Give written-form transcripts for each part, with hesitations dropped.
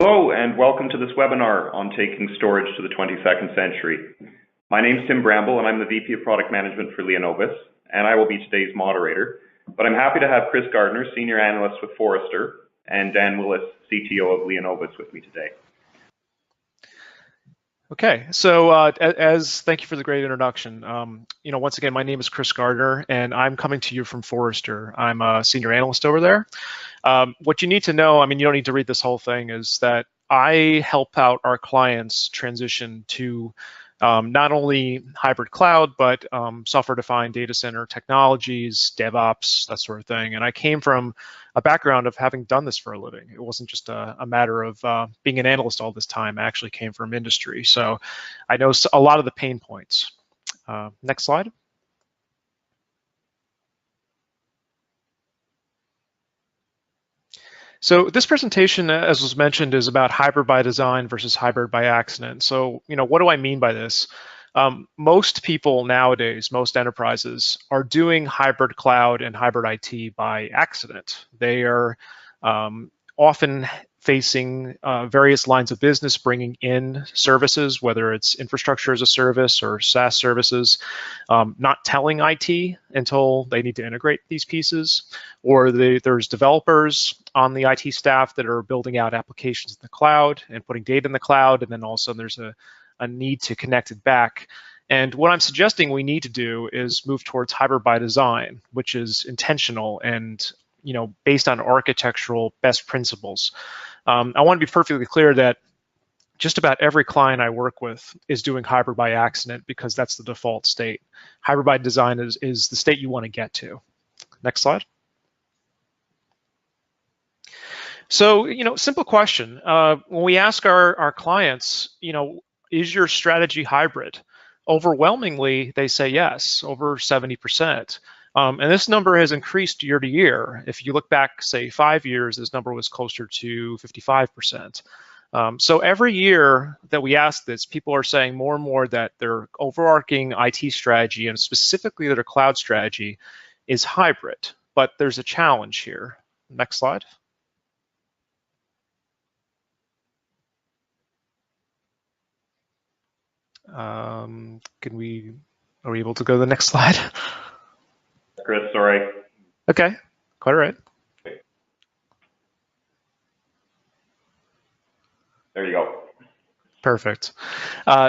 Hello and welcome to this webinar on taking storage to the 22nd century. My name is Tim Bramble and I'm the VP of Product Management for Leonovus, and I will be today's moderator. But I'm happy to have Chris Gardner, Senior Analyst with Forrester, and Dan Willis, CTO of Leonovus with me today. Okay, so thank you for the great introduction. Once again, my name is Chris Gardner, and I'm coming to you from Forrester. I'm a senior analyst over there. What you need to know, you don't need to read this whole thing, is that I help out our clients transition to not only hybrid cloud, but software-defined data center technologies, DevOps, that sort of thing. And I came from a background of having done this for a living. It wasn't just a matter of being an analyst all this time. I actually came from industry. So I know a lot of the pain points. Next slide. So this presentation, as was mentioned, is about hybrid by design versus hybrid by accident. So, what do I mean by this? Most people nowadays, most enterprises, are doing hybrid cloud and hybrid IT by accident. They are often facing various lines of business bringing in services, whether it's infrastructure as a service or SaaS services, not telling IT until they need to integrate these pieces, or there's developers on the IT staff that are building out applications in the cloud and putting data in the cloud, and then also there's a need to connect it back. And what I'm suggesting we need to do is move towards hybrid by design, which is intentional and based on architectural best principles. I want to be perfectly clear that just about every client I work with is doing hybrid by accident because that's the default state. Hybrid by design is the state you want to get to. Next slide. So, simple question. When we ask our clients, is your strategy hybrid? Overwhelmingly, they say yes, over 70%. And this number has increased year to year. If you look back, say, 5 years, this number was closer to 55%. So every year that we ask this, people are saying more and more that their overarching IT strategy, and specifically their cloud strategy, is hybrid. But there's a challenge here. Next slide. Are we able to go to the next slide? Chris, sorry. Okay, quite all right. There you go. Perfect.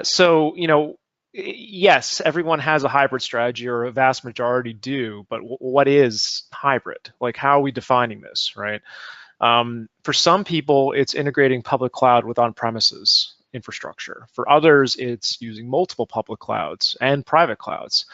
So, yes, everyone has a hybrid strategy, or a vast majority do, but what is hybrid? Like, how are we defining this, right? For some people, it's integrating public cloud with on-premises infrastructure. For others, it's using multiple public clouds and private clouds.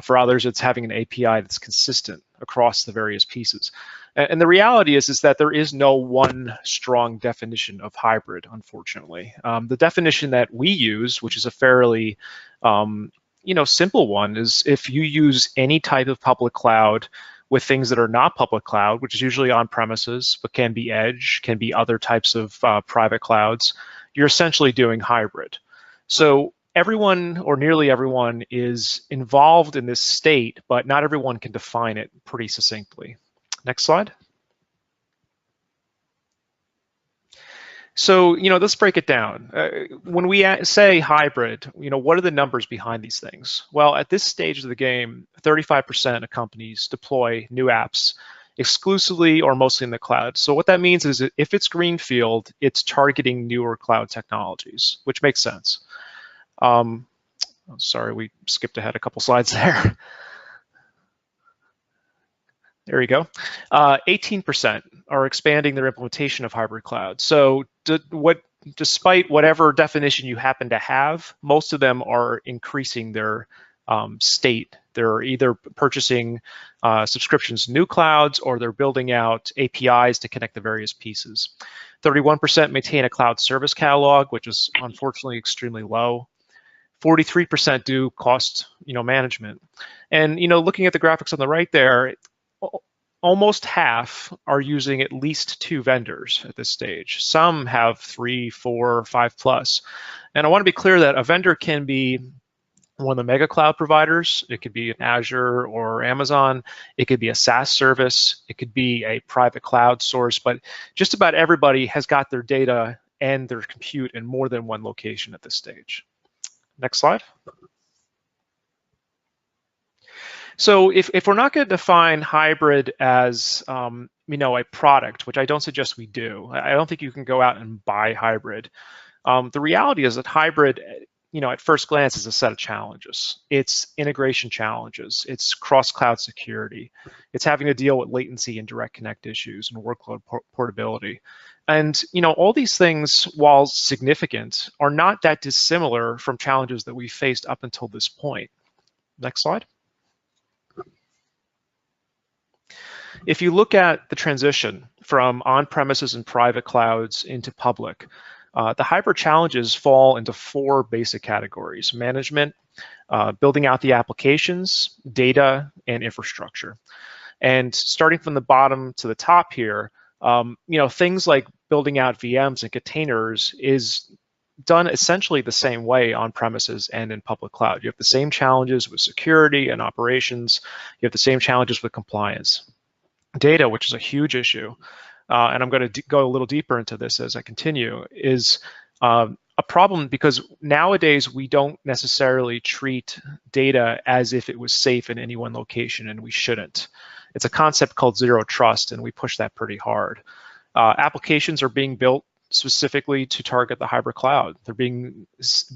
For others, it's having an API that's consistent across the various pieces. And the reality is that there is no one strong definition of hybrid, unfortunately. The definition that we use, which is a fairly simple one, is if you use any type of public cloud with things that are not public cloud, which is usually on premises, but can be edge, can be other types of private clouds, you're essentially doing hybrid. So everyone, or nearly everyone, is involved in this state, but not everyone can define it pretty succinctly. Next slide. So, let's break it down. When we say hybrid, what are the numbers behind these things? Well, at this stage of the game, 35% of companies deploy new apps exclusively or mostly in the cloud. So what that means is that if it's greenfield, it's targeting newer cloud technologies, which makes sense. Sorry, we skipped ahead a couple slides there. There you go. 18% are expanding their implementation of hybrid cloud. So despite whatever definition you happen to have, most of them are increasing their state. They're either purchasing subscriptions to new clouds, or they're building out APIs to connect the various pieces. 31% maintain a cloud service catalog, which is unfortunately extremely low. 43% do cost management. And looking at the graphics on the right there, almost half are using at least 2 vendors at this stage. Some have 3, 4, 5 plus. And I want to be clear that a vendor can be one of the mega cloud providers. It could be an Azure or Amazon. It could be a SaaS service. It could be a private cloud source. But just about everybody has got their data and their compute in more than one location at this stage. Next slide. So if we're not going to define hybrid as a product, which I don't suggest we do, I don't think you can go out and buy hybrid. The reality is that hybrid, at first glance, is a set of challenges. It's integration challenges. It's cross-cloud security. It's having to deal with latency and direct connect issues and workload portability. And all these things, while significant, are not that dissimilar from challenges that we faced up until this point. Next slide. If you look at the transition from on-premises and private clouds into public, the hybrid challenges fall into 4 basic categories: management, building out the applications, data, and infrastructure. And starting from the bottom to the top here, things like building out VMs and containers is done essentially the same way on premises and in public cloud. You have the same challenges with security and operations. You have the same challenges with compliance. Data, which is a huge issue, and I'm going to go a little deeper into this as I continue, is a problem because nowadays we don't necessarily treat data as if it was safe in any one location, and we shouldn't. It's a concept called zero trust, and we push that pretty hard. Applications are being built specifically to target the hybrid cloud. They're being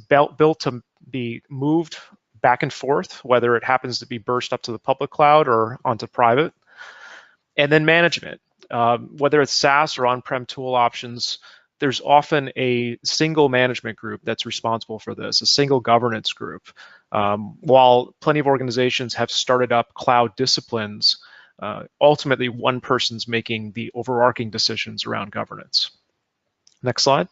built to be moved back and forth, whether it happens to be burst up to the public cloud or onto private. And then management, whether it's SaaS or on-prem tool options, there's often a single management group that's responsible for this, a single governance group. While plenty of organizations have started up cloud disciplines, ultimately one person's making the overarching decisions around governance. Next slide.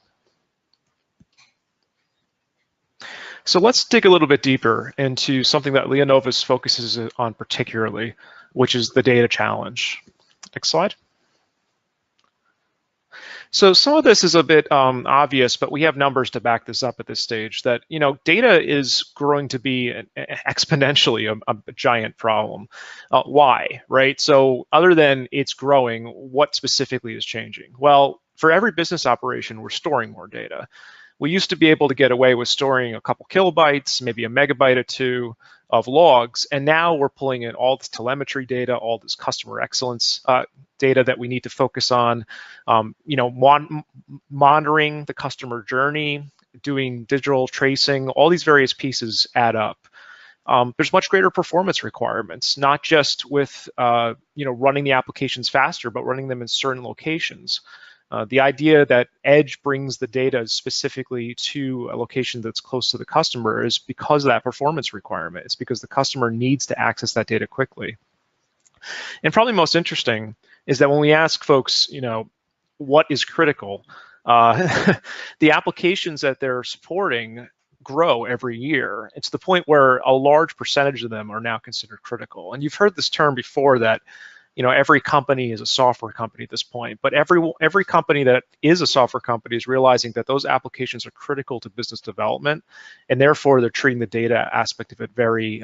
So let's dig a little bit deeper into something that Leonovus focuses on particularly, which is the data challenge. Next slide. So some of this is a bit obvious, but we have numbers to back this up at this stage that, data is growing to be exponentially a giant problem. Why, right? So other than it's growing, what specifically is changing? Well, for every business operation, we're storing more data. We used to be able to get away with storing a couple kilobytes, maybe a megabyte or 2 of logs, and now we're pulling in all this telemetry data, all this customer excellence data that we need to focus on, monitoring the customer journey, doing digital tracing. All these various pieces add up. There's much greater performance requirements, not just with running the applications faster, but running them in certain locations. The idea that Edge brings the data specifically to a location that's close to the customer is because of that performance requirement. It's because the customer needs to access that data quickly. And probably most interesting is that when we ask folks, what is critical, the applications that they're supporting grow every year. It's the point where a large percentage of them are now considered critical. And you've heard this term before that every company is a software company at this point, but every company that is a software company is realizing that those applications are critical to business development, and therefore they're treating the data aspect of it very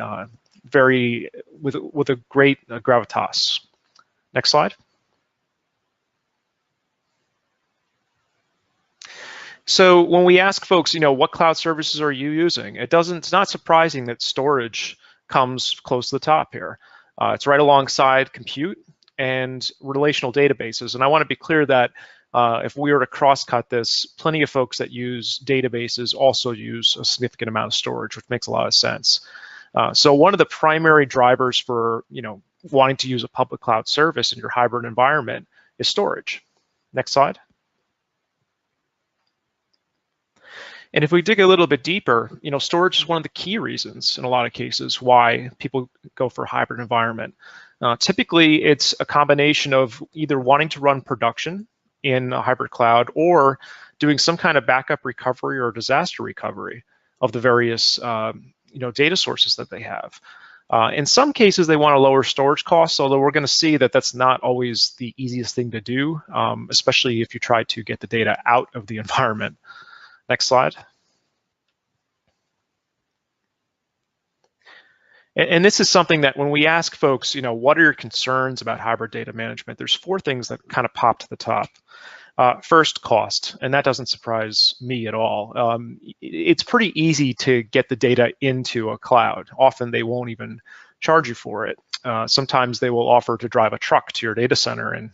with a great gravitas. Next slide. So when we ask folks, what cloud services are you using? It's not surprising that storage comes close to the top here. It's right alongside compute and relational databases. And I want to be clear that if we were to cross-cut this, plenty of folks that use databases also use a significant amount of storage, which makes a lot of sense. So one of the primary drivers for wanting to use a public cloud service in your hybrid environment is storage. Next slide. And if we dig a little bit deeper, storage is one of the key reasons in a lot of cases why people go for a hybrid environment. Typically, it's a combination of either wanting to run production in a hybrid cloud or doing some kind of backup recovery or disaster recovery of the various data sources that they have. In some cases, they want to lower storage costs, although we're going to see that that's not always the easiest thing to do, especially if you try to get the data out of the environment. Next slide. And this is something that when we ask folks, what are your concerns about hybrid data management? There's 4 things that kind of pop to the top. First, cost, and that doesn't surprise me at all. It's pretty easy to get the data into a cloud. Often they won't even charge you for it. Sometimes they will offer to drive a truck to your data center and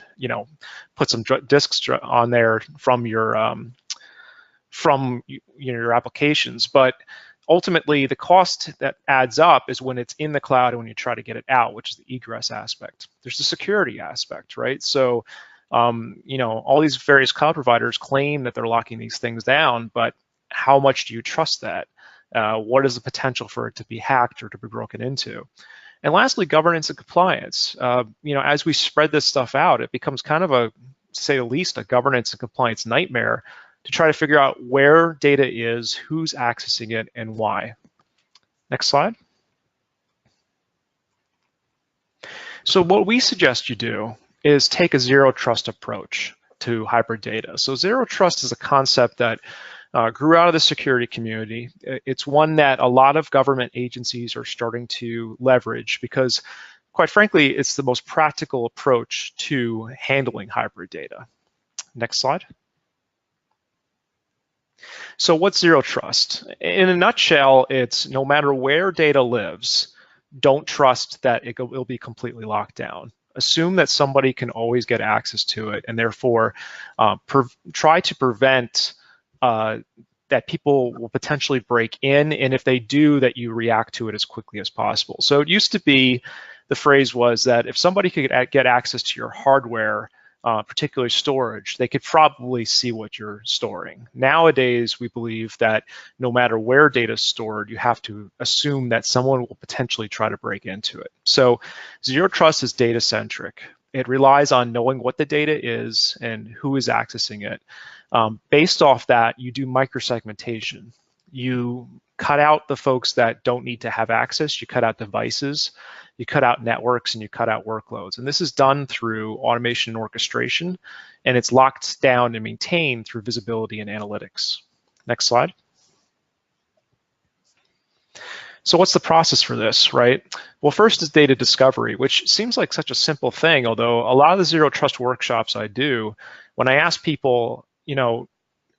put some disks on there from your applications. But ultimately, the cost that adds up is when it's in the cloud and when you try to get it out, which is the egress aspect. There's the security aspect, right? So all these various cloud providers claim that they're locking these things down, but how much do you trust that? What is the potential for it to be hacked or to be broken into? And lastly, governance and compliance. As we spread this stuff out, it becomes kind of to say the least, a governance and compliance nightmare to try to figure out where data is, who's accessing it, and why. Next slide. So what we suggest you do is take a zero trust approach to hybrid data. So zero trust is a concept that grew out of the security community. It's one that a lot of government agencies are starting to leverage because, quite frankly, it's the most practical approach to handling hybrid data. Next slide. So what's zero trust? In a nutshell, it's no matter where data lives, don't trust that it'll be completely locked down. Assume that somebody can always get access to it, and therefore try to prevent that people will potentially break in, and if they do, that you react to it as quickly as possible. So it used to be, the phrase was that if somebody could get access to your hardware, particularly storage, they could probably see what you're storing. Nowadays, we believe that no matter where data is stored, you have to assume that someone will potentially try to break into it. So zero trust is data centric. It relies on knowing what the data is and who is accessing it. Based off that, you do microsegmentation. You cut out the folks that don't need to have access. You cut out devices, you cut out networks, and you cut out workloads. And this is done through automation and orchestration, and it's locked down and maintained through visibility and analytics. Next slide. So what's the process for this, right? Well, first is data discovery, which seems like such a simple thing, although a lot of the zero trust workshops I do, when I ask people,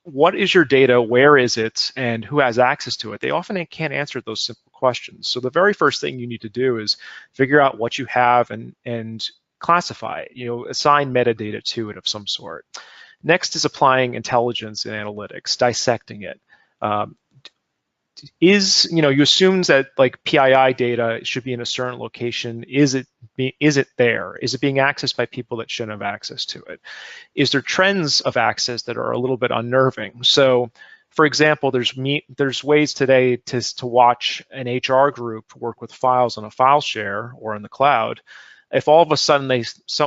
what is your data, where is it, and who has access to it, they often can't answer those simple questions. So the very first thing you need to do is figure out what you have and classify it, assign metadata to it of some sort. Next is applying intelligence and analytics, dissecting it. You assume that like PII data should be in a certain location. Is it there? Is it being accessed by people that shouldn't have access to it? Is there trends of access that are a little bit unnerving? So, for example, there's ways today to watch an HR group work with files on a file share or in the cloud. If all of a sudden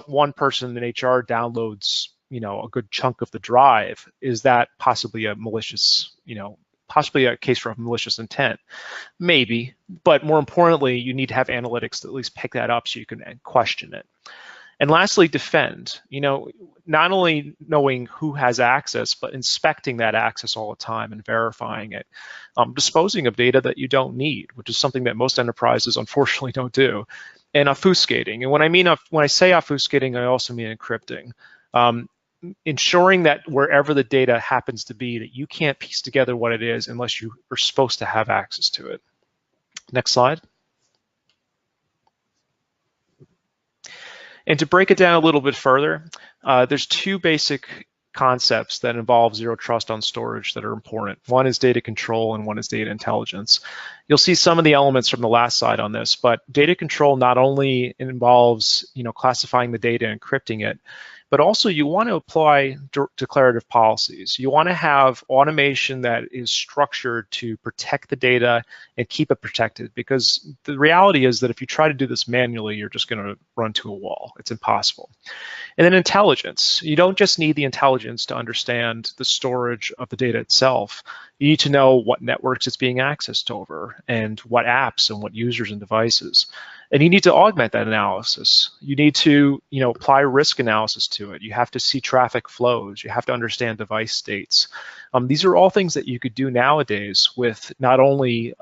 one person in HR downloads a good chunk of the drive, is that possibly a malicious possibly a case for malicious intent? Maybe, but more importantly, you need to have analytics to at least pick that up so you can question it. And lastly, defend. Not only knowing who has access, but inspecting that access all the time and verifying it. Disposing of data that you don't need, which is something that most enterprises unfortunately don't do. And obfuscating. And when I say obfuscating, I also mean encrypting. Ensuring that wherever the data happens to be, that you can't piece together what it is unless you are supposed to have access to it. Next slide. And to break it down a little bit further, there's two basic concepts that involve zero trust on storage that are important. One is data control and one is data intelligence. You'll see some of the elements from the last slide on this, but data control not only involves classifying the data and encrypting it, but also you want to apply declarative policies. You want to have automation that is structured to protect the data and keep it protected, because the reality is that if you try to do this manually, you're just going to run to a wall. It's impossible. And then intelligence. You don't just need the intelligence to understand the storage of the data itself. You need to know what networks it's being accessed over and what apps and what users and devices. And you need to augment that analysis. You need to, apply risk analysis to it. You have to see traffic flows. You have to understand device states. These are all things that you could do nowadays with not only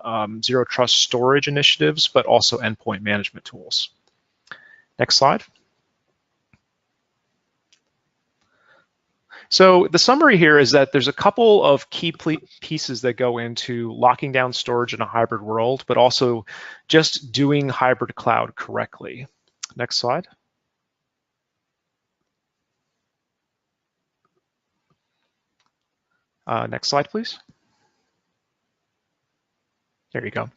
zero trust storage initiatives, but also endpoint management tools. Next slide. So the summary here is that there's a couple of key pieces that go into locking down storage in a hybrid world, but also just doing hybrid cloud correctly. Next slide. Next slide, please. There you go.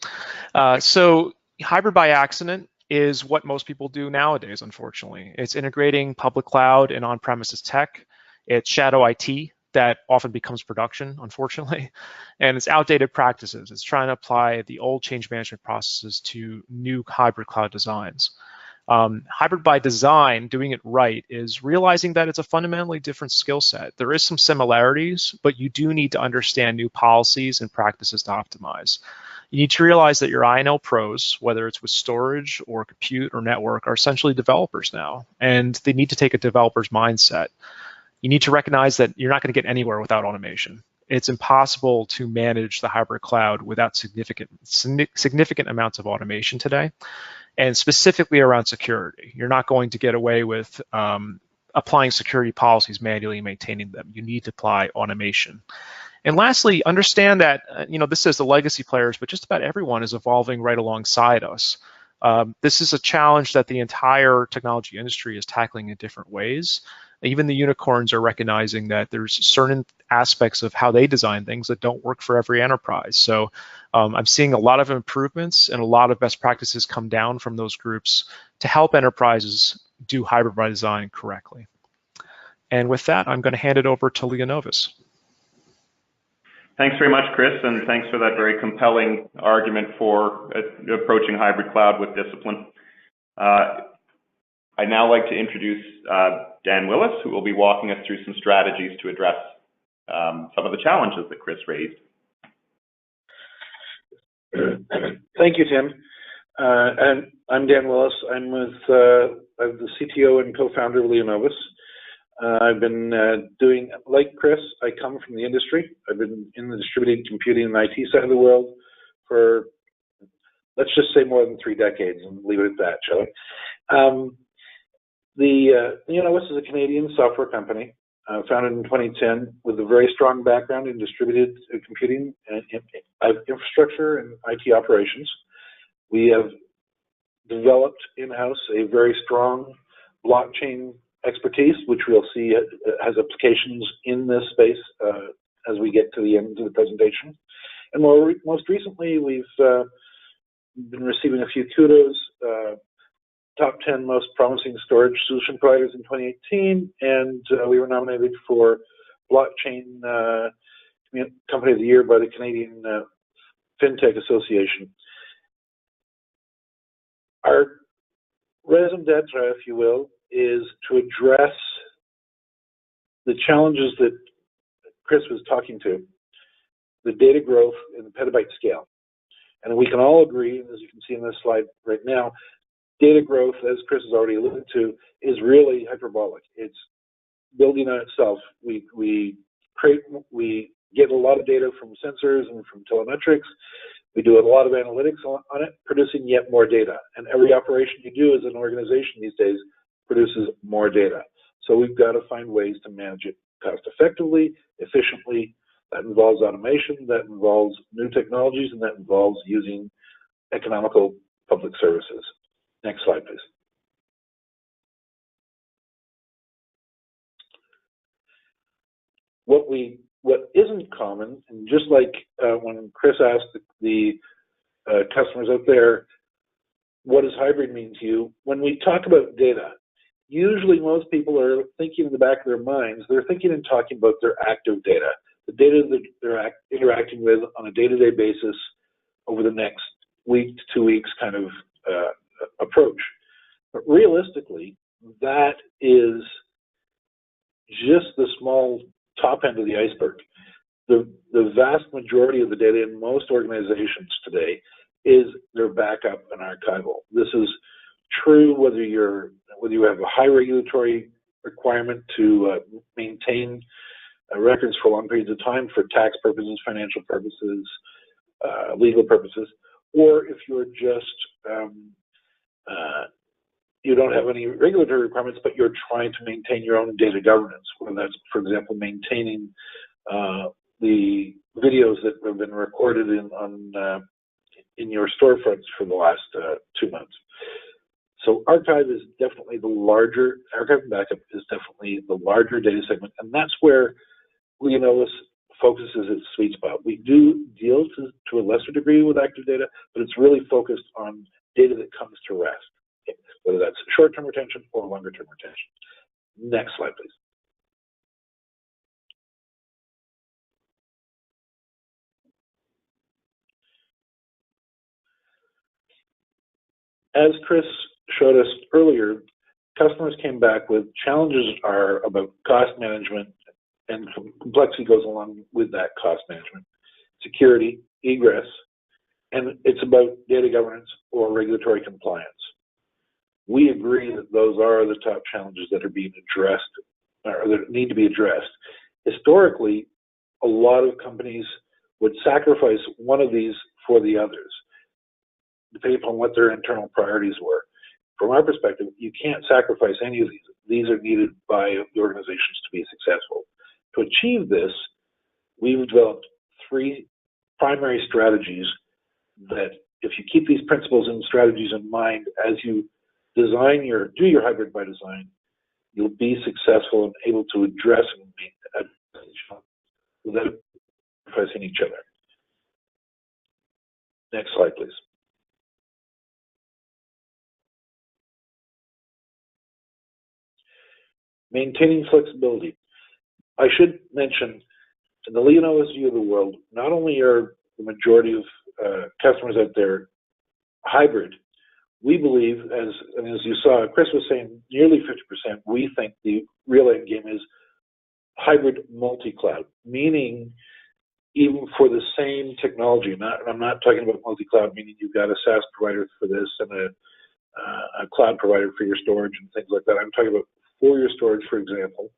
So hybrid by accident is what most people do nowadays, unfortunately. It's integrating public cloud and on-premises tech. It's shadow IT that often becomes production, unfortunately. And it's outdated practices. It's trying to apply the old change management processes to new hybrid cloud designs. Hybrid by design, doing it right, is realizing that it's a fundamentally different skill set. There is some similarities, but you do need to understand new policies and practices to optimize. You need to realize that your I&L pros, whether it's with storage or compute or network, are essentially developers now, and they need to take a developer's mindset. You need to recognize that you're not going to get anywhere without automation. It's impossible to manage the hybrid cloud without significant amounts of automation today, and specifically around security. You're not going to get away with applying security policies manually and maintaining them. You need to apply automation. And lastly, understand that, this is the legacy players, but just about everyone is evolving right alongside us. This is a challenge that the entire technology industry is tackling in different ways. Even the unicorns are recognizing that there's certain aspects of how they design things that don't work for every enterprise. So I'm seeing a lot of improvements and a lot of best practices come down from those groups to help enterprises do hybrid by design correctly. And with that, I'm going to hand it over to Leonovus. Thanks very much, Chris, and thanks for that very compelling argument for approaching hybrid cloud with discipline. I'd now like to introduce Dan Willis, who will be walking us through some strategies to address some of the challenges that Chris raised. Thank you, Tim. And I'm Dan Willis. I'm the CTO and Co-Founder of Leonovus. I've been doing, like Chris, I come from the industry. I've been in the distributed computing and IT side of the world for, let's just say, more than 3 decades, and leave it at that, shall we? Leonovus is a Canadian software company founded in 2010 with a very strong background in distributed computing and infrastructure and IT operations. We have developed in-house a very strong blockchain expertise, which we'll see has applications in this space as we get to the end of the presentation. And most recently, we've been receiving a few kudos, top 10 most promising storage solution providers in 2018, and we were nominated for Blockchain Company of the Year by the Canadian FinTech Association. Our raison d'etre, if you will, is to address the challenges that Chris was talking to, the data growth in the petabyte scale. And we can all agree, as you can see in this slide right now, data growth, as Chris has already alluded to, is really hyperbolic. It's building on itself. We get a lot of data from sensors and from telemetrics. We do a lot of analytics on it, producing yet more data. And every operation you do as an organization these days produces more data. So we've got to find ways to manage it cost effectively, efficiently. That involves automation, that involves new technologies, and that involves using economical public services. Next slide, please. What isn't common, and just like when Chris asked the customers out there, what does hybrid mean to you? When we talk about data, usually most people are thinking in the back of their minds, they're thinking and talking about their active data, the data that they're interacting with on a day-to-day basis over the next week to 2 weeks kind of approach. But realistically, that is just the small top end of the iceberg. The vast majority of the data in most organizations today is their backup and archival. This is true whether you have a high regulatory requirement to maintain records for long periods of time for tax purposes, financial purposes, legal purposes, or if you're just you don't have any regulatory requirements, but you're trying to maintain your own data governance, whether that's, for example, maintaining the videos that have been recorded in your storefronts for the last 2 months. So archive is definitely the larger, archive and backup is definitely the larger data segment, and that's where Leonovus focuses its sweet spot. We do deal to a lesser degree with active data, but it's really focused on data that comes to rest, okay? Whether that's short-term retention or longer-term retention. Next slide, please. As Chris showed us earlier, customers came back with challenges are about cost management, and complexity goes along with that cost management, security, egress, and it's about data governance or regulatory compliance. We agree that those are the top challenges that are being addressed, or that need to be addressed. Historically, a lot of companies would sacrifice one of these for the others, depending upon what their internal priorities were. From our perspective, you can't sacrifice any of these. These are needed by the organizations to be successful. To achieve this, we've developed 3 primary strategies that, if you keep these principles and strategies in mind as you do your hybrid by design, you'll be successful and able to address and meet without sacrificing each other. Next slide, please. Maintaining flexibility. I should mention, in the Leonovus view of the world, not only are the majority of customers out there hybrid, we believe, as you saw, Chris was saying, nearly 50%, we think the real end game is hybrid multi-cloud, meaning even for the same technology. I'm not talking about multi-cloud, meaning you've got a SaaS provider for this and a cloud provider for your storage and things like that. I'm talking about for your storage, for example,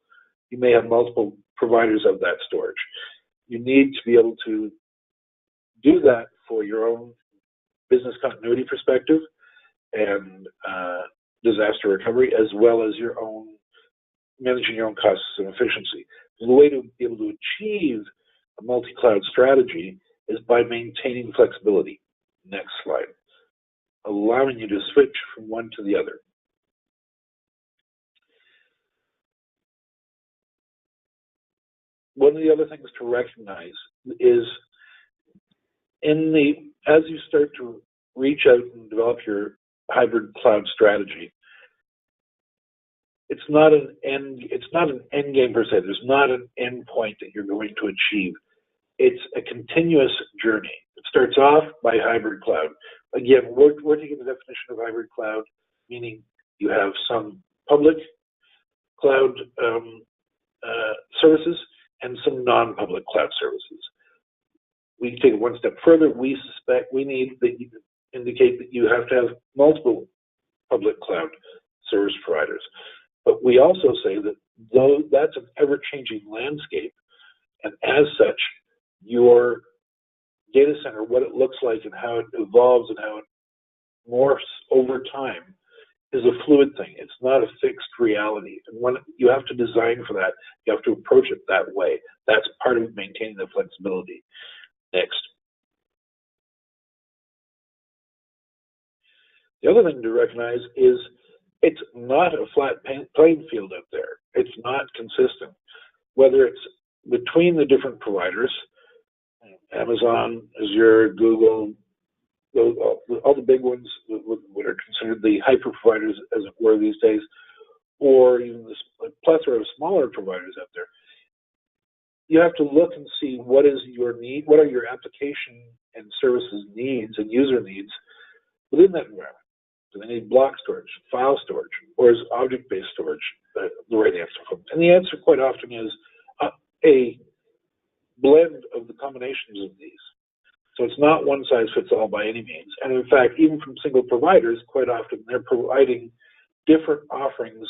you may have multiple providers of that storage. You need to be able to do that for your own business continuity perspective and disaster recovery, as well as your own managing your own costs and efficiency. The way to be able to achieve a multi-cloud strategy is by maintaining flexibility. Next slide. Allowing you to switch from one to the other. One of the other things to recognize is as you start to reach out and develop your hybrid cloud strategy, it's not an end game per se. There's not an end point that you're going to achieve. It's a continuous journey. It starts off by hybrid cloud. Again, we're taking the definition of hybrid cloud, meaning you have some public cloud services and some non-public cloud services. We can take it one step further. We suspect we need that you indicate that you have to have multiple public cloud service providers. But we also say that though that's an ever-changing landscape, and as such, your data center, what it looks like and how it evolves and how it morphs over time, is a fluid thing. It's not a fixed reality. And when you have to design for that, you have to approach it that way. That's part of maintaining the flexibility. Next. The other thing to recognize is it's not a flat playing field out there. It's not consistent. Whether it's between the different providers, Amazon, Azure, Google, all the big ones, what are considered the hyper providers, as it were these days, or even the plethora of smaller providers out there, you have to look and see what is your need, what are your application and services needs and user needs within that environment. Do they need block storage, file storage, or is object-based storage the right answer for them? And the answer quite often is a blend of the combinations of these. So it's not one size fits all by any means. And in fact, even from single providers, quite often they're providing different offerings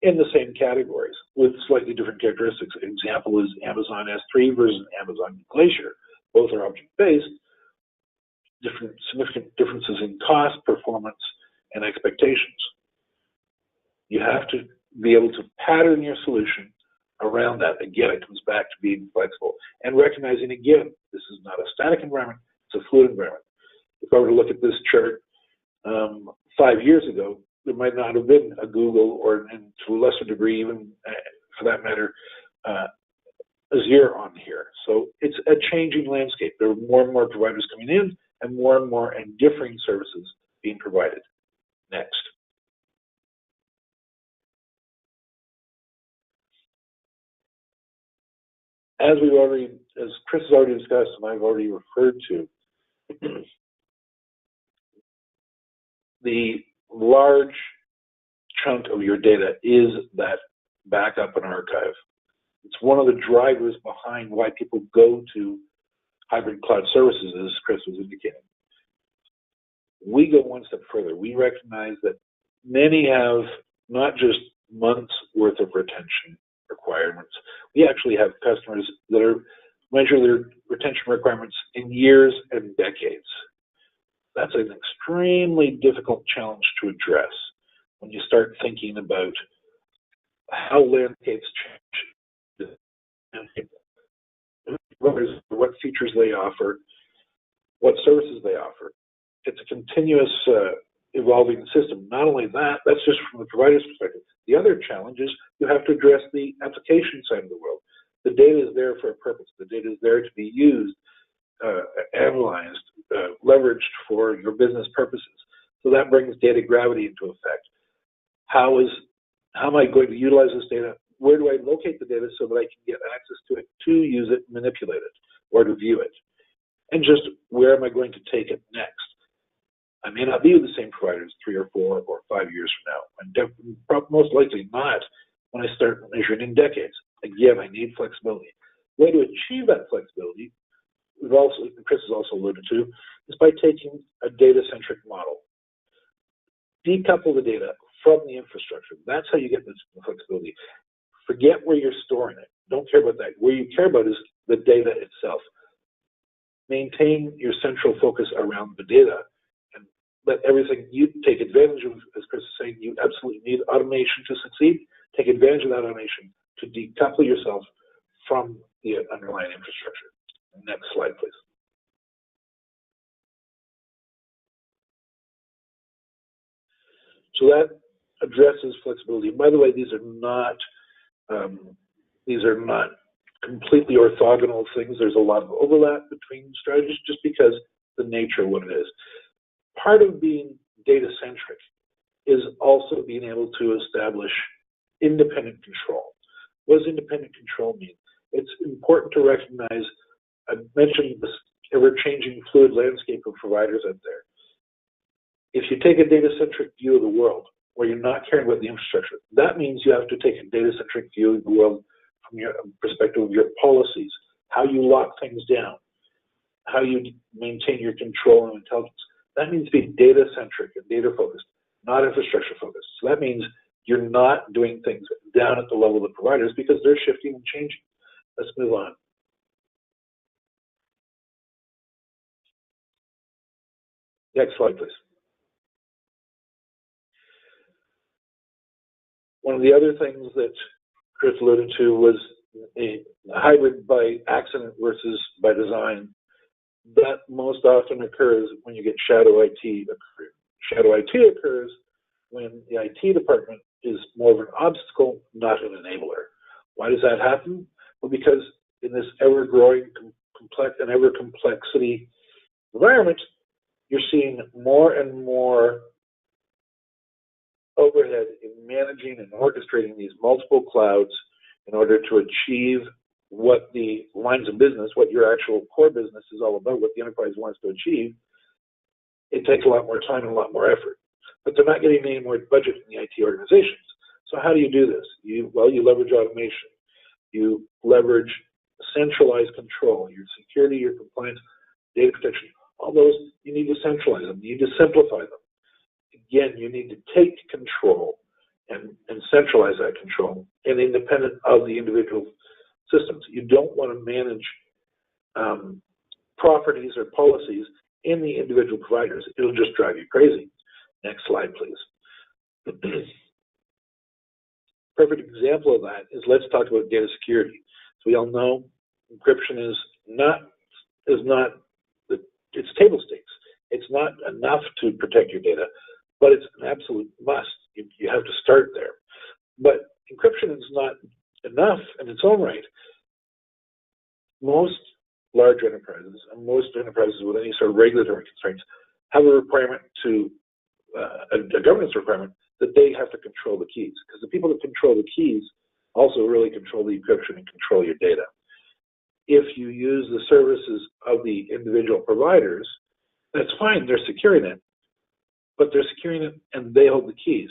in the same categories with slightly different characteristics. An example is Amazon S3 versus Amazon Glacier. Both are object-based, significant differences in cost, performance, and expectations. You have to be able to pattern your solution around that. Again, it comes back to being flexible and recognizing, again, this is not a static environment, it's a fluid environment. If I were to look at this chart 5 years ago, there might not have been a Google, or and to a lesser degree, even for that matter, Azure on here. So it's a changing landscape. There are more and more providers coming in, and more and differing services being provided. Next. As Chris has already discussed, and I've already referred to, the large chunk of your data is that backup and archive. It's one of the drivers behind why people go to hybrid cloud services, as Chris was indicating. We go one step further. We recognize that many have not just months worth of retention requirements. We actually have customers that measure their retention requirements in years and decades. That's an extremely difficult challenge to address when you start thinking about how landscapes change, what features they offer, what services they offer. It's a continuous evolving system. Not only that, that's just from the provider's perspective. The other challenge is you have to address the application side of the world. The data is there for a purpose. The data is there to be used, analyzed, leveraged for your business purposes. So that brings data gravity into effect. How am I going to utilize this data? Where do I locate the data so that I can get access to it, to use it, manipulate it, or to view it? And just where am I going to take it next? I may not be with the same providers 3 or 4 or 5 years from now. And most likely not when I start measuring in decades. Again, I need flexibility. The way to achieve that flexibility, Chris has also alluded to, is by taking a data-centric model. Decouple the data from the infrastructure. That's how you get this flexibility. Forget where you're storing it. Don't care about that. Where you care about is the data itself. Maintain your central focus around the data and let everything you take advantage of, as Chris is saying, you absolutely need automation to succeed. Take advantage of that automation to decouple yourself from the underlying infrastructure. Next slide, please. So that addresses flexibility. By the way, these are not completely orthogonal things. There's a lot of overlap between strategies just because the nature of what it is. Part of being data-centric is also being able to establish independent control. What does independent control mean? It's important to recognize, I mentioned this ever-changing fluid landscape of providers out there. If you take a data-centric view of the world, where you're not caring about the infrastructure, that means you have to take a data-centric view of the world from your perspective of your policies, how you lock things down, how you maintain your control and intelligence. That means being data-centric and data-focused, not infrastructure-focused. So that means you're not doing things down at the level of the providers because they're shifting and changing. Let's move on. Next slide, please. One of the other things that Chris alluded to was a hybrid by accident versus by design. That most often occurs when you get shadow IT occurring. Shadow IT occurs when the IT department is more of an obstacle, not an enabler. Why does that happen? Well, because in this ever-growing complex and ever-complexity environment, you're seeing more and more overhead in managing and orchestrating these multiple clouds in order to achieve what the lines of business, what your actual core business is all about, what the enterprise wants to achieve. It takes a lot more time and a lot more effort. But they're not getting any more budget in the IT organizations. So how do you do this? You leverage automation. You leverage centralized control, your security, your compliance, data protection. All those, you need to centralize them. You need to simplify them. Again, you need to take control and centralize that control and independent of the individual systems. You don't want to manage properties or policies in the individual providers. It'll just drive you crazy. Next slide, please. perfect example of that is, let's talk about data security. So we all know encryption is not, it's table stakes. It's not enough to protect your data, but it's an absolute must. You have to start there. But encryption is not enough in its own right. Most large enterprises, and most enterprises with any sort of regulatory constraints, have a requirement to, a governance requirement that they have to control the keys, because the people that control the keys also really control the encryption and control your data. If you use the services of the individual providers, that's fine, they're securing it, but they're securing it and they hold the keys.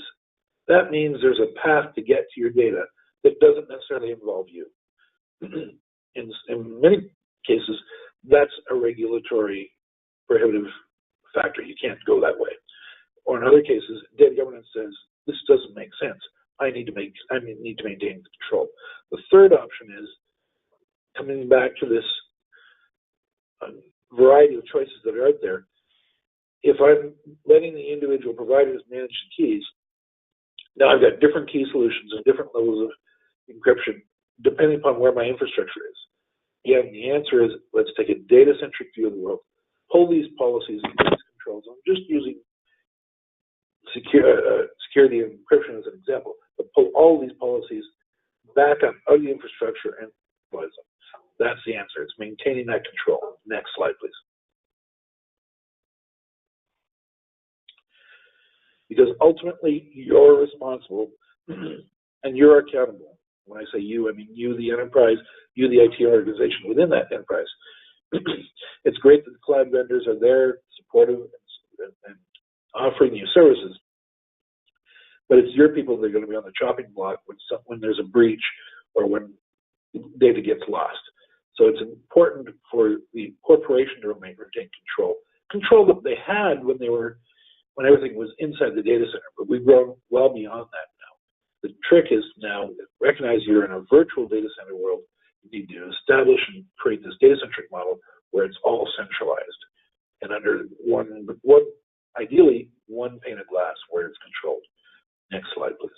That means there's a path to get to your data that doesn't necessarily involve you. In many cases, that's a regulatory prohibitive factor. You can't go that way. Or in other cases, data governance says, this doesn't make sense. I need to maintain control. The third option is, coming back to this variety of choices that are out there, if I'm letting the individual providers manage the keys, now I've got different key solutions and different levels of encryption depending upon where my infrastructure is. Again, the answer is, let's take a data-centric view of the world, pull these policies and these controls. I'm just using security and encryption as an example, but pull all these policies back up out of the infrastructure and utilize them. That's the answer. It's maintaining that control. Next slide, please. Because ultimately, you're responsible and you're accountable. When I say you, I mean you, the enterprise, you, the IT organization within that enterprise. It's great that the cloud vendors are there, supportive, and offering you services, but it's your people that are going to be on the chopping block when there's a breach or when data gets lost. So it's important for the corporation to retain control. Control that they had when everything was inside the data center, but we've grown well beyond that now. The trick is now, recognize you're in a virtual data center world. You need to establish and create this data-centric model where it's all centralized and under ideally one pane of glass where it's controlled. Next slide, please.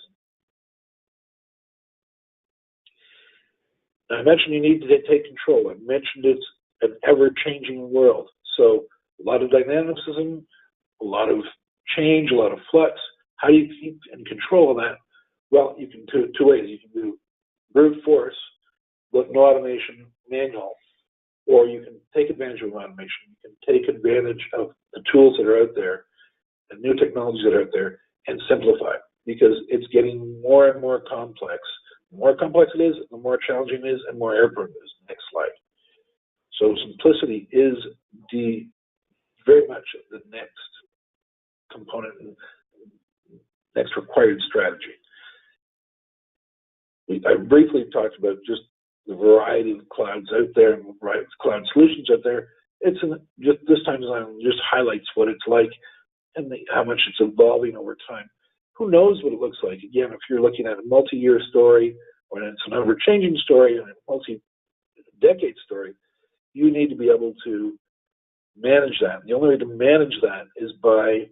Now, I mentioned you need to take control. I mentioned it's an ever-changing world. So a lot of dynamicism, a lot of change, a lot of flux. How do you keep in control of that? Well, you can do it two ways. You can do brute force, but no automation, manual, or you can take advantage of automation. You can take advantage of the tools that are out there, the new technologies that are out there, and simplify, because it's getting more and more complex. The more complex it is, the more challenging it is, and more error-prone it is. Next slide. So simplicity is very much the next component and next required strategy. I briefly talked about just the variety of clouds out there and variety of cloud solutions out there. Just this time design just highlights what it's like and how much it's evolving over time. Who knows what it looks like? Again, if you're looking at a multi-year story or it's an ever-changing story and a multi-decade story, you need to be able to manage that. The only way to manage that is by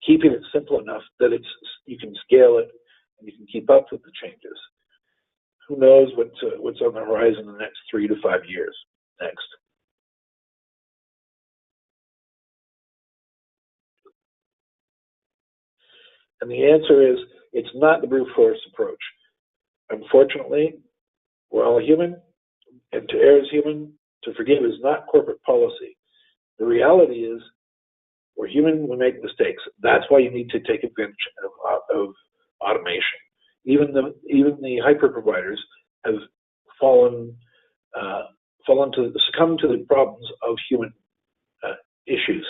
keeping it simple enough that you can scale it and you can keep up with the changes. Who knows what's on the horizon in the next 3 to 5 years? Next. And the answer is, it's not the brute force approach. Unfortunately, we're all human, and to err is human, to forgive is not corporate policy. The reality is, we're human, we make mistakes. That's why you need to take advantage of automation. Even the hyper providers have succumbed to the problems of human issues.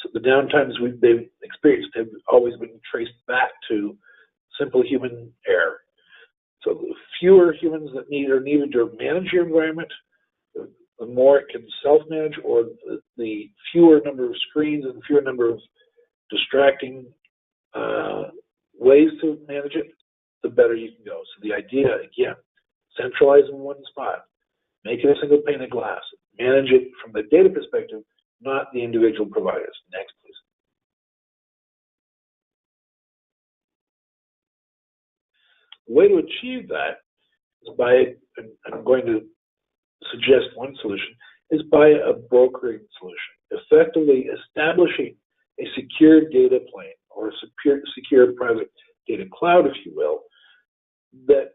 So the downtimes they've experienced have always been traced back to simple human error. So the fewer humans that are needed to manage your environment, the more it can self-manage, or the fewer number of screens and the fewer number of distracting ways to manage it, the better you can go. So the idea, again, centralize in one spot, make it a single pane of glass, manage it from the data perspective, not the individual providers. Next, please. The way to achieve that is by, and I'm going to suggest one solution, is by a brokering solution, effectively establishing a secure data plane or a secure private data cloud, if you will, that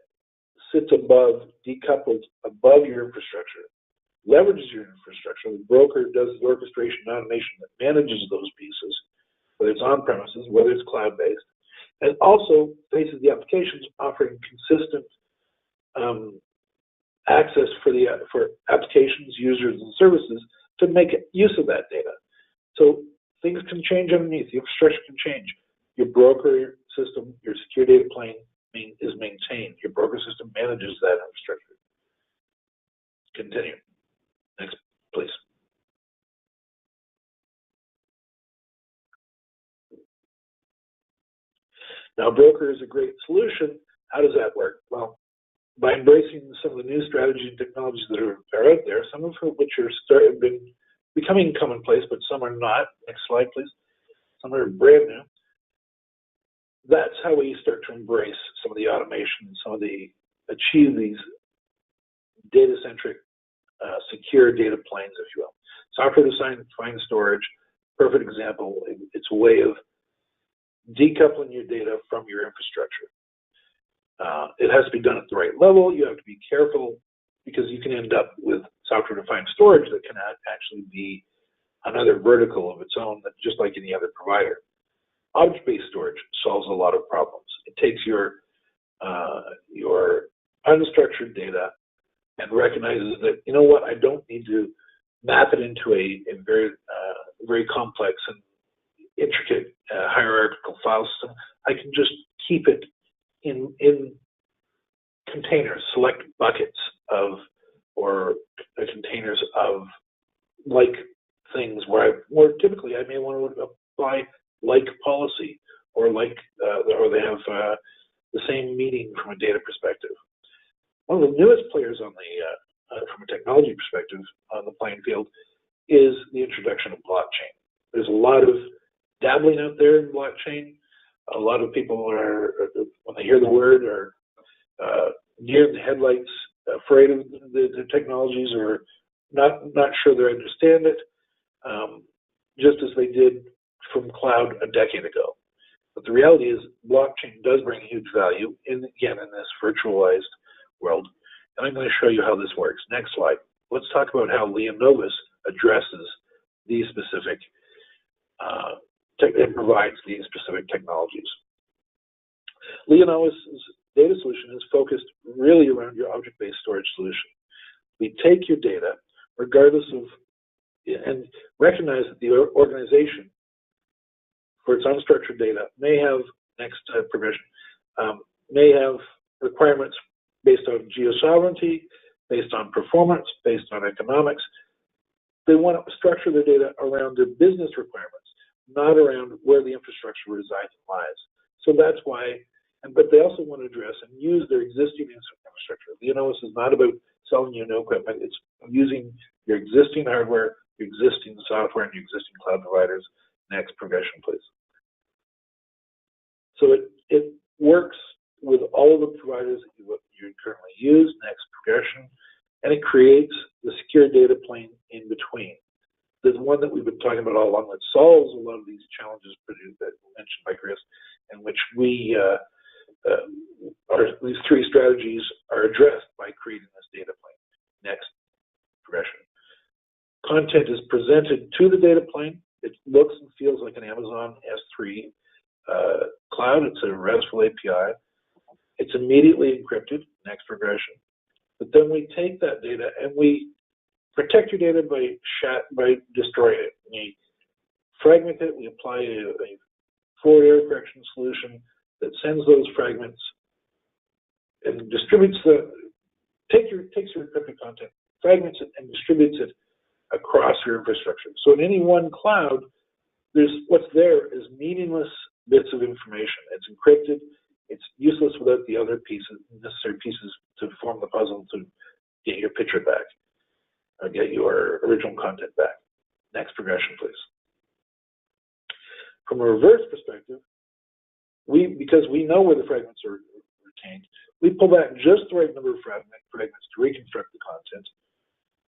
sits above, decoupled above your infrastructure, leverages your infrastructure. The broker does the orchestration and automation that manages those pieces, whether it's on premises, whether it's cloud-based, and also faces the applications offering consistent access for applications, users, and services to make use of that data. So things can change underneath. The infrastructure can change. Your broker system, your secure data plane is maintained. Your broker system manages that infrastructure. Continue. Next, please. Now, broker is a great solution. How does that work? Well, by embracing some of the new strategies and technologies that are out there, some of which have been becoming commonplace, but some are not. Next slide, please. Some are brand new. That's how we start to embrace some of the automation, achieve these data-centric, secure data planes, if you will. Software-defined storage, perfect example. It's a way of decoupling your data from your infrastructure. It has to be done at the right level. You have to be careful because you can end up with software-defined storage that can actually be another vertical of its own, just like any other provider. Object-based storage solves a lot of problems. It takes your unstructured data and recognizes that, you know what, I don't need to map it into a very complex and intricate hierarchical file system. I can just keep it in containers, select buckets or containers of like things where typically I may want to apply like policy or they have the same meaning from a data perspective. One of the newest players on from a technology perspective on the playing field is the introduction of blockchain. There's a lot of dabbling out there in blockchain. A lot of people are, when they hear the word, are near the headlights, afraid of the technologies, or not sure they understand it, just as they did from cloud a decade ago. But the reality is blockchain does bring huge value, in this virtualized world. And I'm going to show you how this works. Next slide. Let's talk about how Leonovus addresses these specific and provides these specific technologies. Leonovus' data solution is focused really around your object-based storage solution. We take your data, regardless of, and recognize that the organization, for its unstructured data, may have, next provision, may have requirements based on geo-sovereignty, based on performance, based on economics. They want to structure their data around their business requirements, not around where the infrastructure resides and lies. So that's why, but they also want to address and use their existing infrastructure. Leonovus is not about selling you new equipment. It's using your existing hardware, your existing software, and your existing cloud providers. Next progression, please. So it works with all of the providers that you currently use. Next progression. And it creates the secure data plane in between. There's one that we've been talking about all along that solves a lot of these challenges that were mentioned by Chris, in which these three strategies are addressed by creating this data plane. Next progression. Content is presented to the data plane. It looks and feels like an Amazon S3 cloud. It's a RESTful API. It's immediately encrypted. Next progression. But then we take that data and we protect your data by destroying it. We fragment it. We apply a forward error correction solution that sends those fragments and distributes takes your encrypted content, fragments it, and distributes it across your infrastructure. So in any one cloud, what's there is meaningless bits of information. It's encrypted. It's useless without the other necessary pieces to form the puzzle to get your picture back, or get your original content back. Next progression, please. From a reverse perspective, because we know where the fragments are retained. We pull back just the right number of fragments to reconstruct the content,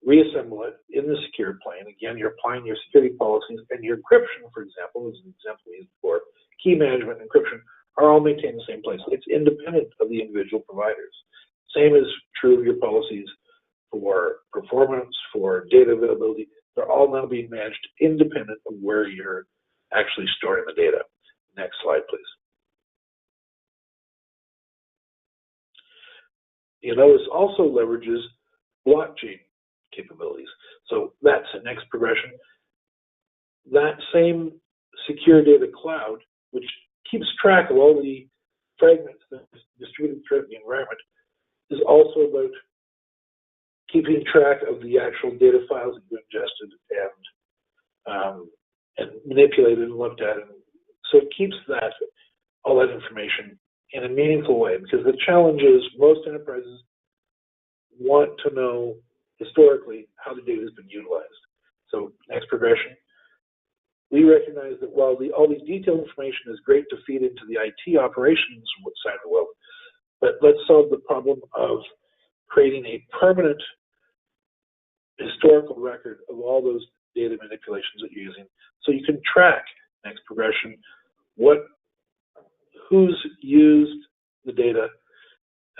reassemble it in the secure plane. Again, you're applying your security policies, and your encryption, for example, is an example we used before, key management and encryption are all maintained in the same place. It's independent of the individual providers. Same is true of your policies for performance, for data availability. They're all now being managed independent of where you're actually storing the data. Next slide, please. Leonovus also leverages blockchain capabilities. So that's the next progression. That same secure data cloud, which keeps track of all the fragments that are distributed throughout the environment, is also about keeping track of the actual data files that you ingested and manipulated and looked at. And so it keeps all that information in a meaningful way, because the challenge is most enterprises want to know historically how the data has been utilized. So next progression. We recognize that while all these detailed information is great to feed into the IT operations side of the world, but let's solve the problem of creating a permanent historical record of all those data manipulations that you're using, so you can track, next progression, who's used the data,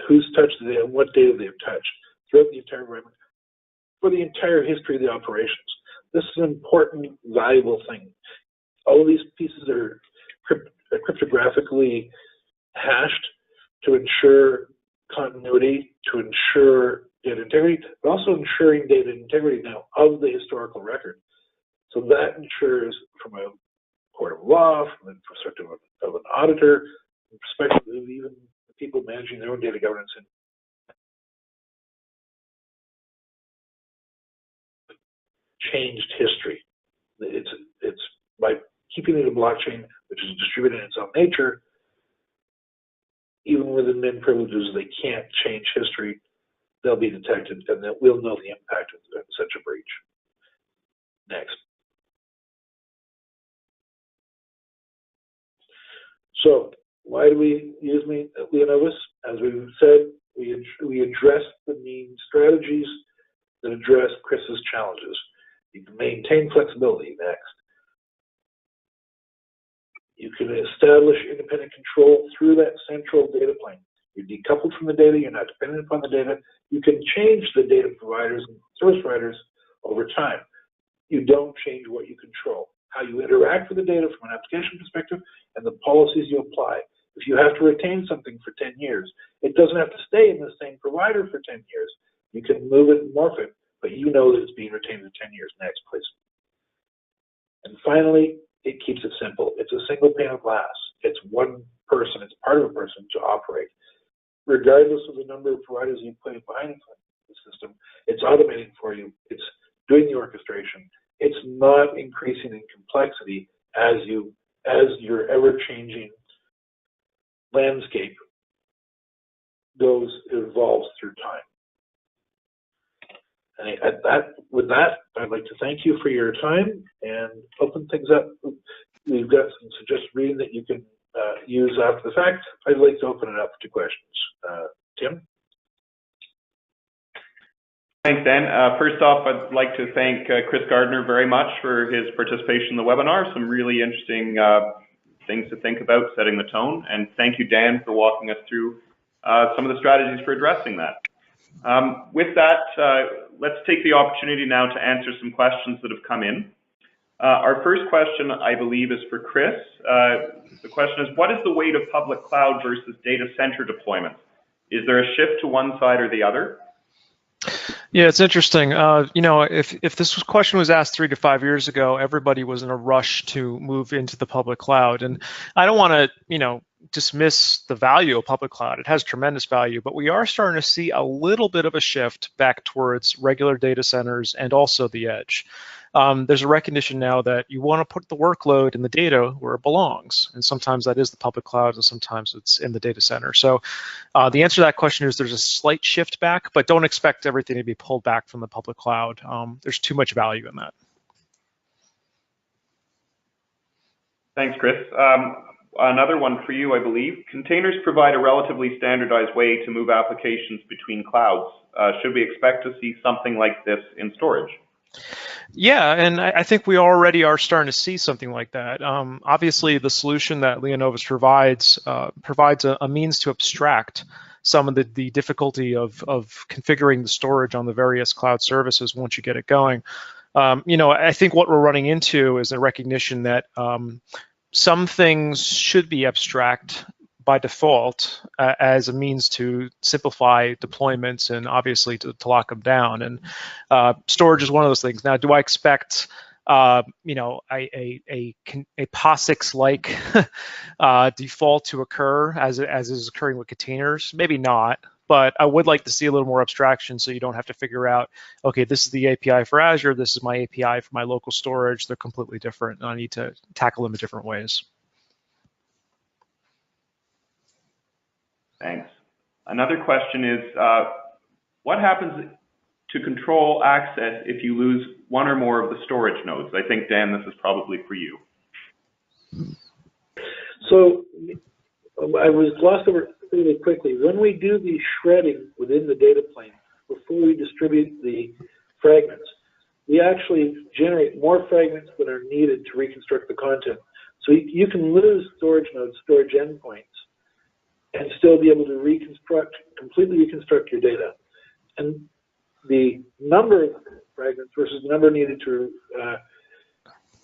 who's touched the data, and what data they've touched throughout the entire environment for the entire history of the operations. This is an important, valuable thing. All of these pieces are cryptographically hashed to ensure continuity, to ensure data integrity, but also ensuring data integrity now of the historical record. So that ensures, from a court of law, from the perspective of an auditor, from the perspective of even the people managing their own data governance, and changed history. It's by keeping it in blockchain, which is distributed in its own nature, even with admin privileges, they can't change history. They'll be detected, and we'll know the impact of such a breach. Next. So why do we use Leonovus? As we've said, we address the main strategies that address Chris's challenges. You can maintain flexibility. Next. You can establish independent control through that central data plane. You're decoupled from the data, you're not dependent upon the data. You can change the data providers and service providers over time. You don't change what you control, how you interact with the data from an application perspective, and the policies you apply. If you have to retain something for 10 years, it doesn't have to stay in the same provider for 10 years. You can move it and morph it, but you know that it's being retained for 10 years. Next, please. And finally, it keeps it simple. It's a single pane of glass. It's one person, it's part of a person to operate. Regardless of the number of providers you put behind the system, it's automating for you. It's doing the orchestration. It's not increasing in complexity as your ever-changing landscape evolves through time. And with that, I'd like to thank you for your time and open things up. We've got some suggested reading that you can use after the fact. I'd like to open it up to questions. Tim? Thanks, Dan. First off, I'd like to thank Chris Gardner very much for his participation in the webinar. Some really interesting things to think about, setting the tone. And thank you, Dan, for walking us through some of the strategies for addressing that. With that, let's take the opportunity now to answer some questions that have come in. Our first question, I believe, is for Chris. The question is, what is the weight of public cloud versus data center deployment? Is there a shift to one side or the other? Yeah, it's interesting. If this question was asked 3 to 5 years ago, everybody was in a rush to move into the public cloud. And I don't want to, dismiss the value of public cloud. It has tremendous value, but we are starting to see a little bit of a shift back towards regular data centers and also the edge. There's a recognition now that you want to put the workload and the data where it belongs. And sometimes that is the public cloud and sometimes it's in the data center. So the answer to that question is there's a slight shift back, but don't expect everything to be pulled back from the public cloud. There's too much value in that. Thanks, Chris. another one for you, I believe. Containers provide a relatively standardized way to move applications between clouds. Should we expect to see something like this in storage? Yeah, and I think we already are starting to see something like that. Obviously, the solution that Leonovus provides a means to abstract some of the difficulty of configuring the storage on the various cloud services once you get it going. I think what we're running into is a recognition that some things should be abstract by default as a means to simplify deployments and obviously to lock them down. And storage is one of those things. Now, do I expect a POSIX-like default to occur as is occurring with containers? Maybe not. But I would like to see a little more abstraction so you don't have to figure out, okay, this is the API for Azure, this is my API for my local storage. They're completely different, and I need to tackle them in different ways. Thanks. Another question is, what happens to control access if you lose one or more of the storage nodes? I think, Dan, this is probably for you. So I was glossed over really quickly. When we do the shredding within the data plane, before we distribute the fragments, we actually generate more fragments than are needed to reconstruct the content. So you can lose storage nodes, storage endpoints, and still be able to completely reconstruct your data. And the number of fragments versus the number needed to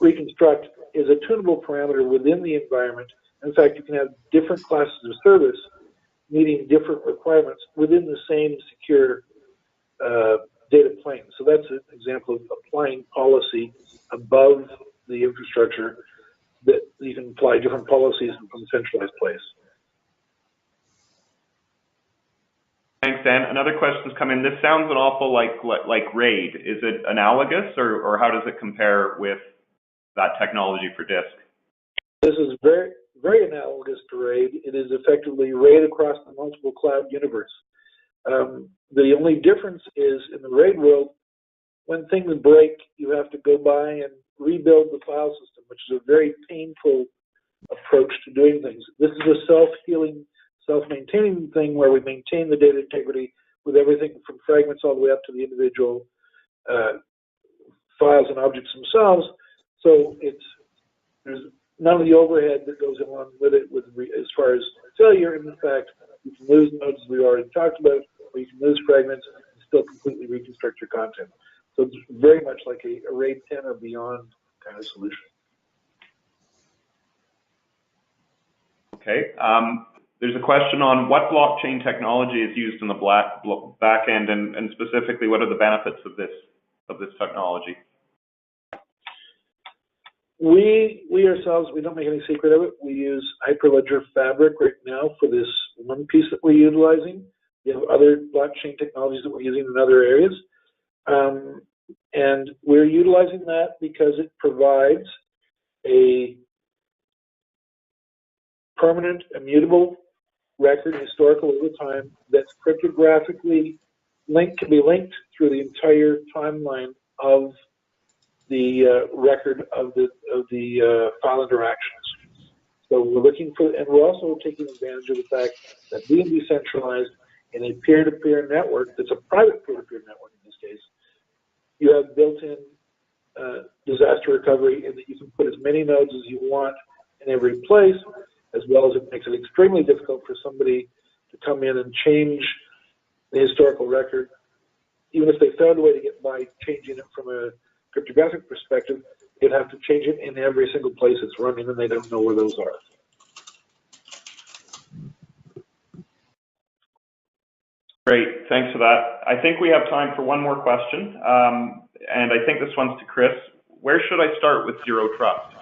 reconstruct is a tunable parameter within the environment. In fact, you can have different classes of service meeting different requirements within the same secure data plane. So that's an example of applying policy above the infrastructure, that you can apply different policies from a centralized place. Thanks, Dan. Another question's come in. This sounds an awful like RAID. Is it analogous, or how does it compare with that technology for disk? This is very, very analogous to RAID. It is effectively RAID across the multiple cloud universe. The only difference is in the RAID world, when things break, you have to go by and rebuild the file system, which is a very painful approach to doing things. This is a self-healing, self-maintaining thing where we maintain the data integrity with everything from fragments all the way up to the individual files and objects themselves. So there's none of the overhead that goes along with it as far as failure. And in fact, you can lose nodes, as we already talked about, or you can lose fragments and still completely reconstruct your content. So it's very much like a RAID 10 or beyond kind of solution. Okay. There's a question on what blockchain technology is used in the back end, and specifically, what are the benefits of this technology? We ourselves, we don't make any secret of it. We use Hyperledger Fabric right now for this one piece that we're utilizing. We have other blockchain technologies that we're using in other areas. And we're utilizing that because it provides a permanent, immutable record, historical over time, that's cryptographically can be linked through the entire timeline of the record of the file interactions. So we're looking for, and we're also taking advantage of the fact that being decentralized in a peer-to-peer network, that's a private peer-to-peer network in this case, you have built-in disaster recovery, in that you can put as many nodes as you want in every place, as well as it makes it extremely difficult for somebody to come in and change the historical record. Even if they found a way to get by changing it from a cryptographic perspective, they'd have to change it in every single place it's running, and they don't know where those are. Great, thanks for that. I think we have time for one more question, and I think this one's to Chris. Where should I start with Zero Trust?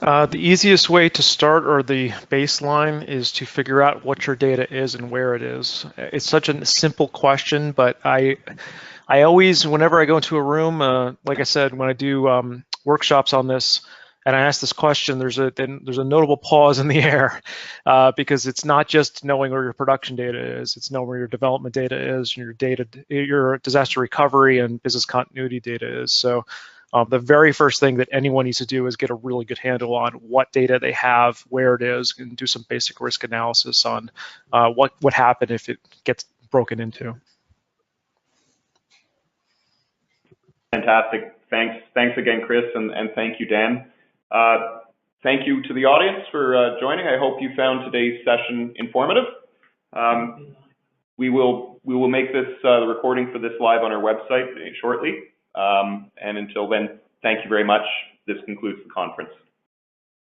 The easiest way to start, or the baseline, is to figure out what your data is and where it is. It's such a simple question, but I always, whenever I go into a room, like I said, when I do workshops on this, and I ask this question, there's a notable pause in the air, because it's not just knowing where your production data is; it's knowing where your development data is, and your disaster recovery and business continuity data is. So The very first thing that anyone needs to do is get a really good handle on what data they have, where it is, and do some basic risk analysis on what would happen if it gets broken into. Fantastic. Thanks again, Chris, and thank you, Dan. Thank you to the audience for joining. I hope you found today's session informative. We will make this the recording for this live on our website shortly. And until then, thank you very much. This concludes the conference.